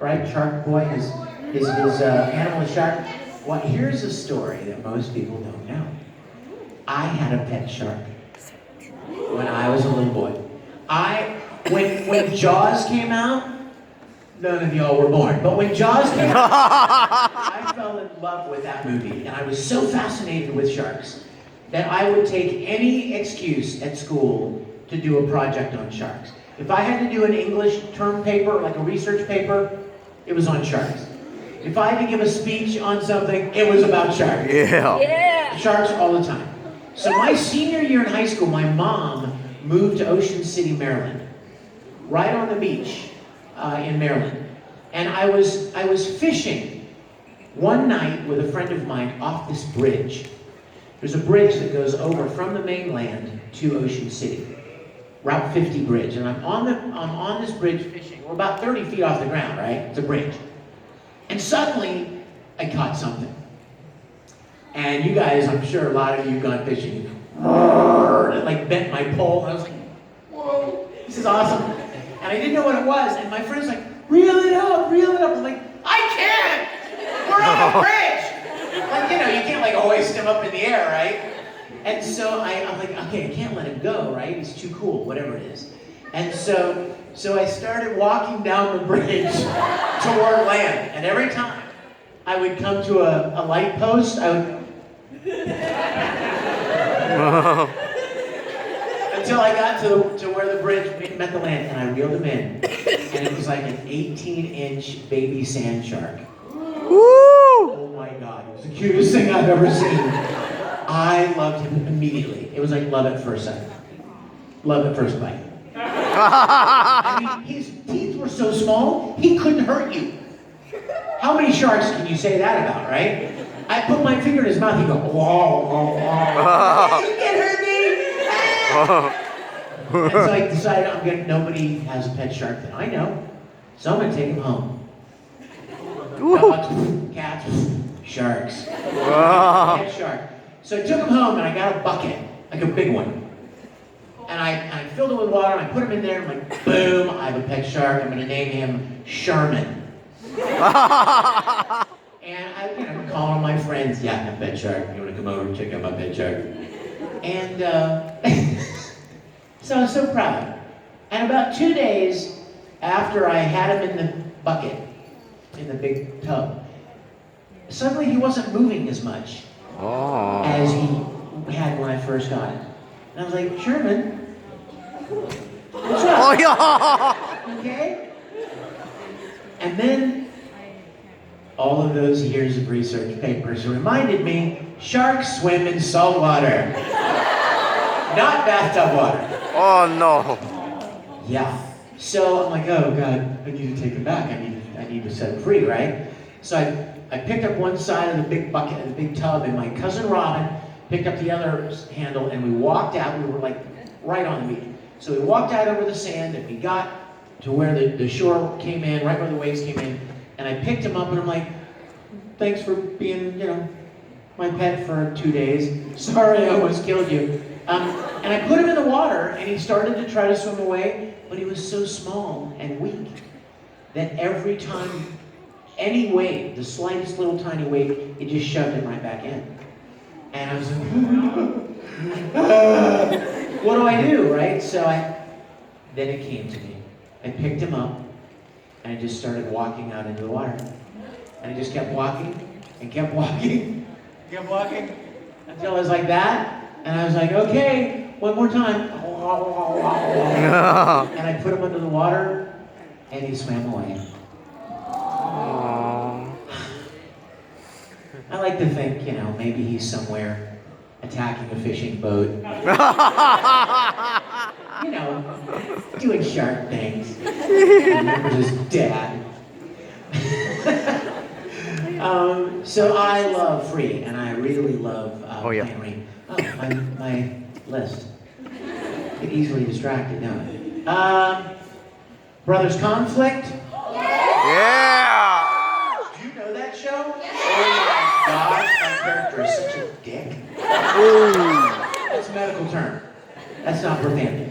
right? Shark Boy, his animal is shark. Well, here's a story that most people don't know. I had a pet shark when I was a little boy. When Jaws came out, none of y'all were born, but when Jaws came out, I fell in love with that movie, and I was so fascinated with sharks that I would take any excuse at school to do a project on sharks. If I had to do an English term paper, like a research paper, it was on sharks. If I had to give a speech on something, it was about sharks. Yeah. Sharks all the time. So my senior year in high school, my mom moved to Ocean City, Maryland, right on the beach in Maryland. And I was fishing one night with a friend of mine off this bridge. There's a bridge that goes over from the mainland to Ocean City, Route 50 bridge. And I'm on this bridge fishing. We're about 30 feet off the ground, right? It's a bridge. And suddenly, I caught something. And you guys, I'm sure a lot of you have gone fishing. It like bent my pole. I was like, whoa, this is awesome. And I didn't know what it was. And my friend's like, reel it up, reel it up. I'm like, I can't. We're on a bridge. Like, you know, you can't like hoist him up in the air, right? And so I'm like, okay, I can't let him go, right? He's too cool, whatever it is. And so I started walking down the bridge toward land. And every time I would come to a light post, I would... until I got to where the bridge met the land, and I reeled him in. And it was like an 18-inch baby sand shark. Woo! Oh my God, it was the cutest thing I've ever seen. I loved him immediately. It was like love at first sight. Love at first bite. I mean, his teeth were so small, he couldn't hurt you. How many sharks can you say that about, right? I put my finger in his mouth, he'd go, whoa, whoa, whoa. You can't hurt me! And so I decided nobody has a pet shark that I know, so I'm gonna take him home. Dogs, cats, sharks. Pet shark. So I took him home and I got a bucket, like a big one. And I filled it with water, and I put him in there, and I'm like, boom, I have a pet shark. I'm gonna name him Sherman. And I'm calling my friends, yeah, I have a pet shark. You wanna come over and check out my pet shark? And so I was so proud. And about 2 days after I had him in the bucket, in the big tub, suddenly he wasn't moving as much as he had when I first got him. And I was like, Sherman, what's up? Oh, yeah. Okay? And then all of those years of research papers reminded me sharks swim in salt water, not bathtub water. Oh, no. Yeah. So I'm like, oh God, I need to take him back. I need to set him free, right? So I picked up one side of the big bucket, the big tub, and my cousin Robin picked up the other handle, and we walked out. We were like right on the beach. So we walked out over the sand, and we got to where the shore came in, right where the waves came in, and I picked him up, and I'm like, thanks for being, my pet for 2 days. Sorry I almost killed you. And I put him in the water, and he started to try to swim away, but he was so small and weak that every time any wave, the slightest little tiny wave, it just shoved him right back in. And I was like, what do I do, right? So then it came to me. I picked him up, and I just started walking out into the water. And I just kept walking, and kept walking, kept walking, until I was like that. And I was like, okay, one more time. And I put him under the water, and he swam away. I like to think, maybe he's somewhere attacking a fishing boat. Doing shark things. Remembers his dad. So I love free, and I really love playing Ring. My list. Get easily distracted, don't I? Brothers Conflict. Yeah! Do you know that show? Oh my God, my character is such a dick. Ooh. That's a medical term. That's not profanity.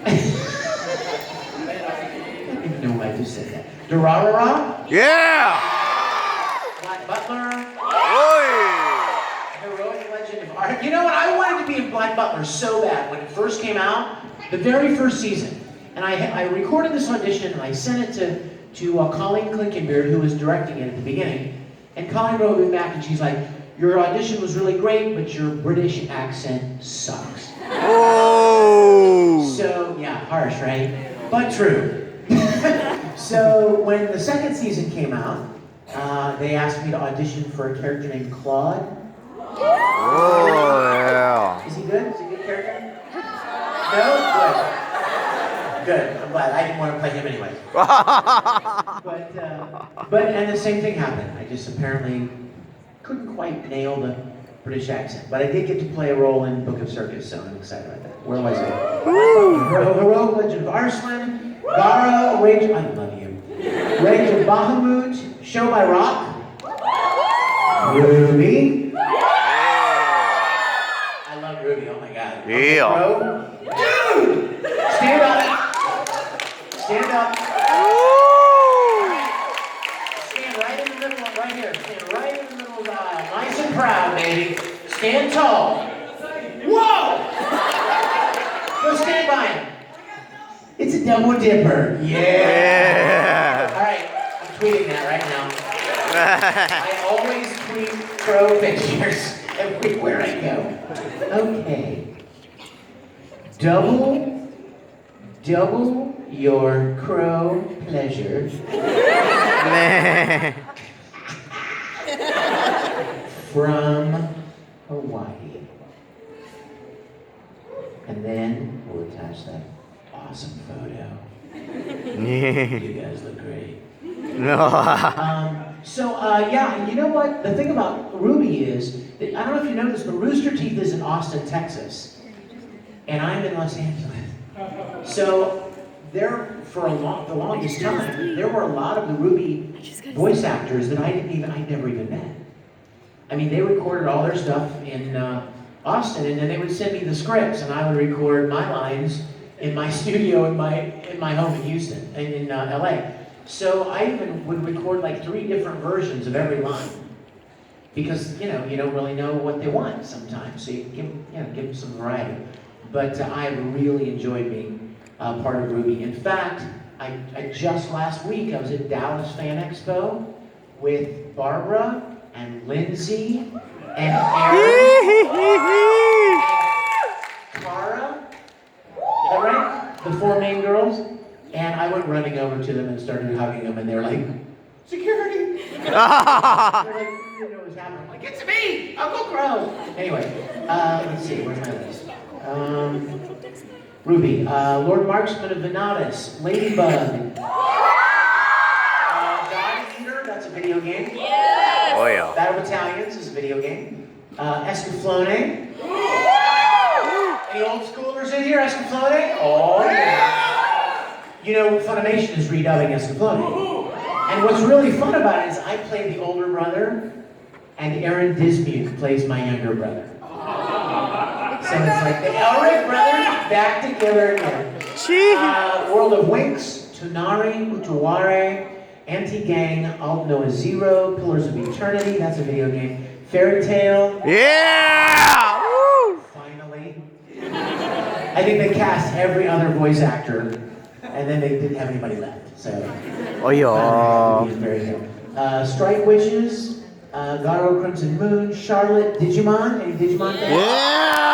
I don't even know why I just said that. Durarara, Yeah. Black Butler, Oi. Heroic Legend of Art. You know what? I wanted to be in Black Butler so bad when it first came out, the very first season. And I recorded this audition and I sent it to Colleen Clinkenbeard, who was directing it at the beginning. And Colleen wrote me back and she's like, your audition was really great, but your British accent sucks. Oh. So, yeah, harsh, right? But true. So, when the second season came out, they asked me to audition for a character named Claude. Oh yeah. Is he good? Is he a good character? No? Good. Good. I'm glad. I didn't want to play him anyway. And the same thing happened. I just apparently couldn't quite nail the British accent. But I did get to play a role in Book of Circus, so I'm excited about that. Where was I? Heroic Legend of Arslan, Gara, Rage, I love you. Rage of Bahamut, Show by Rock, Ruby. I love Ruby, oh my god. Yeah. Dude! Stand up. Stand up. Stand right in the middle, right here. Stand right in the middle of the aisle. Nice and proud, baby. Stand tall. Whoa! Go stand by him. It's a double dipper. Yeah. All right, I'm tweeting that right now. I always tweet crow pictures everywhere I go. Okay. Double your crow pleasure. From Hawaii. And then we'll attach that awesome photo. You guys look great. Yeah, and you know what? The thing about Ruby is, that, I don't know if you know this, but Rooster Teeth is in Austin, Texas. And I'm in Los Angeles. So there, for the longest time, there were a lot of the Ruby voice actors that I'd never even met. I mean, they recorded all their stuff in Austin, and then they would send me the scripts, and I would record my lines in my studio in my home in Houston, and in LA. So I even would record like 3 different versions of every line, because you don't really know what they want sometimes. So you give them some variety. But I really enjoyed being part of Ruby. In fact, I just last week I was at Dallas Fan Expo with Barbara and Lindsay and Erin and Cara. Is that right? The 4 main girls. And I went running over to them and started hugging them, and they were like, security! They're like, you didn't know what was happening. I'm like, it's me! Uncle Crow! Anyway, let's see, where's my list? Ruby, Lord Marksman of Venatus, Ladybug, God Eater, that's a video game. Yes! Oh yeah. Battle Battalions is a video game. Escaflowne. Any old schoolers in here, Escaflowne? Oh yeah. You know, Funimation is redubbing Escaflowne. And what's really fun about it is I play the older brother, and Aaron Dismuke plays my younger brother. So it's like the Elric brothers back together again. World of Winx, Tonari, Utaware, Anti-Gang, Alt Noah Zero, Pillars of Eternity, that's a video game. Fairy Tail. Yeah! Woo! Finally. I think they cast every other voice actor, and then they didn't have anybody left. So. Oh yeah. Fairy Tail. Strike Witches, Garo Crimson Moon, Charlotte, Digimon. Any Digimon fans? Yeah!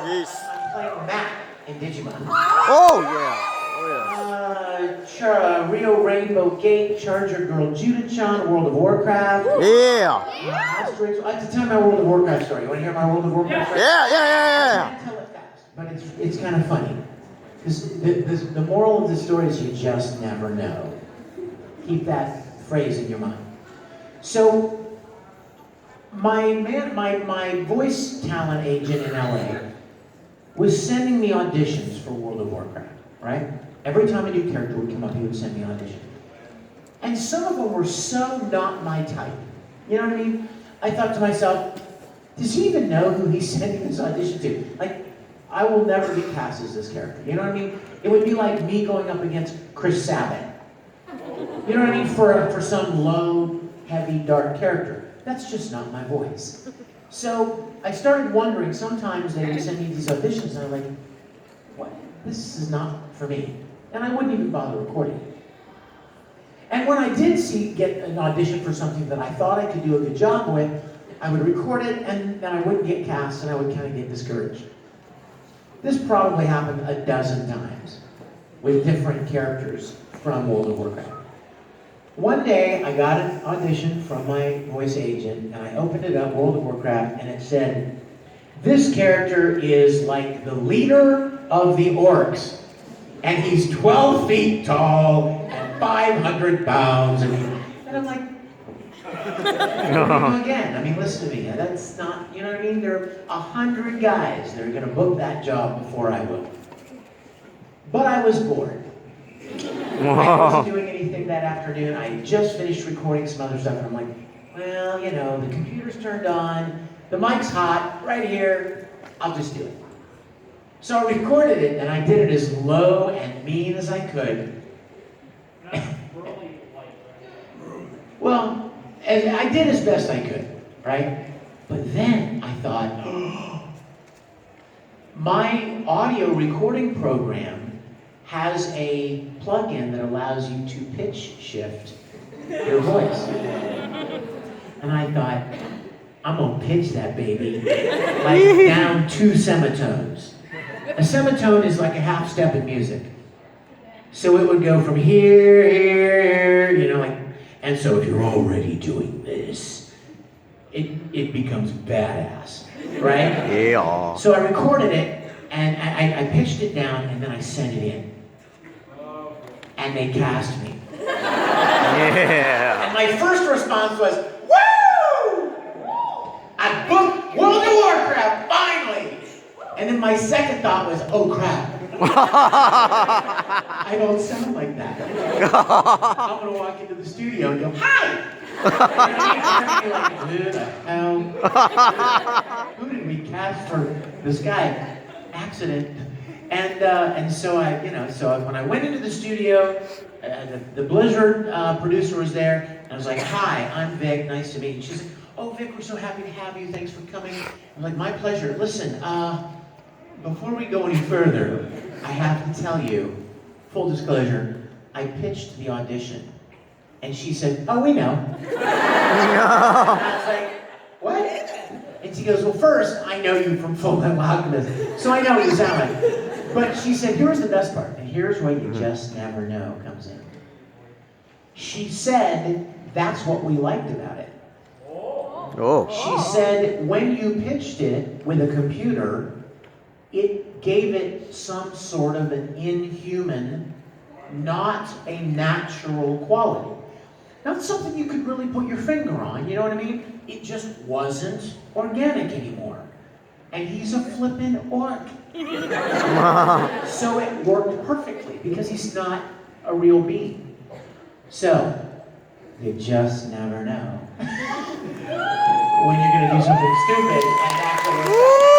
Yes. I'm playing Matt in Digimon. Oh yeah. Rio Rainbow Gate, Charger Girl Judah-chan, World of Warcraft. Yeah. Asterix. I have to tell my World of Warcraft story. You want to hear my World of Warcraft story? Yeah. I can't tell it fast, but it's kind of funny. The moral of the story is you just never know. Keep that phrase in your mind. So, my voice talent agent in LA was sending me auditions for World of Warcraft, right? Every time a new character would come up, he would send me an audition. And some of them were so not my type. You know what I mean? I thought to myself, does he even know who he's sending this audition to? Like, I will never be cast as this character. You know what I mean? It would be like me going up against Chris Sabat. You know what I mean? For some low, heavy, dark character. That's just not my voice. So I started wondering, sometimes they would send me these auditions and I'm like, what? This is not for me. And I wouldn't even bother recording it. And when I did get an audition for something that I thought I could do a good job with, I would record it and then I wouldn't get cast and I would kind of get discouraged. This probably happened a dozen times with different characters from World of Warcraft. One day I got an audition from my voice agent and I opened it up, World of Warcraft, and it said, this character is like the leader of the orcs. And he's 12 feet tall and 500 pounds. And I'm like, again, I mean, listen to me. That's not, you know what I mean? There are 100 guys that are going to book that job before I will. But I was bored. I wasn't doing anything that afternoon. I had just finished recording some other stuff. And I'm like, well, you know, the computer's turned on. The mic's hot right here. I'll just do it. So I recorded it, and I did it as low and mean as I could. Well, I did as best I could, right? But then I thought, oh, my audio recording program has a plugin that allows you to pitch shift your voice. And I thought, I'm gonna pitch that baby like down 2 semitones. A semitone is like a half step in music. So it would go from here, you know, like, and so if you're already doing this, it becomes badass, right? Yeah. So I recorded it, and I pitched it down, and then I sent it in. And they cast me. Yeah. And my first response was, woo! I booked World of Warcraft, finally! And then my second thought was, oh crap. I don't sound like that. I'm gonna walk into the studio and go, hi! And be like, who the hell? Who did we cast for this guy? Accident. And so when I went into the studio, the Blizzard producer was there, and I was like, hi, I'm Vic, nice to meet you. She's like, oh Vic, we're so happy to have you, thanks for coming. I'm like, my pleasure. Listen, before we go any further, I have to tell you, full disclosure, I pitched the audition. And she said, oh, we know. And I was like, what? And she goes, well, first, I know you from Full Metal Alchemist, so I know what you sound like. But she said, here's the best part, and here's where you just never know comes in. She said, that's what we liked about it. Oh. She said, when you pitched it with a computer, it gave it some sort of an inhuman, not a natural quality. Not something you could really put your finger on, you know what I mean? It just wasn't organic anymore. And he's a flippin' orc. So it worked perfectly, because he's not a real being. So, you just never know when you're gonna do something stupid and actually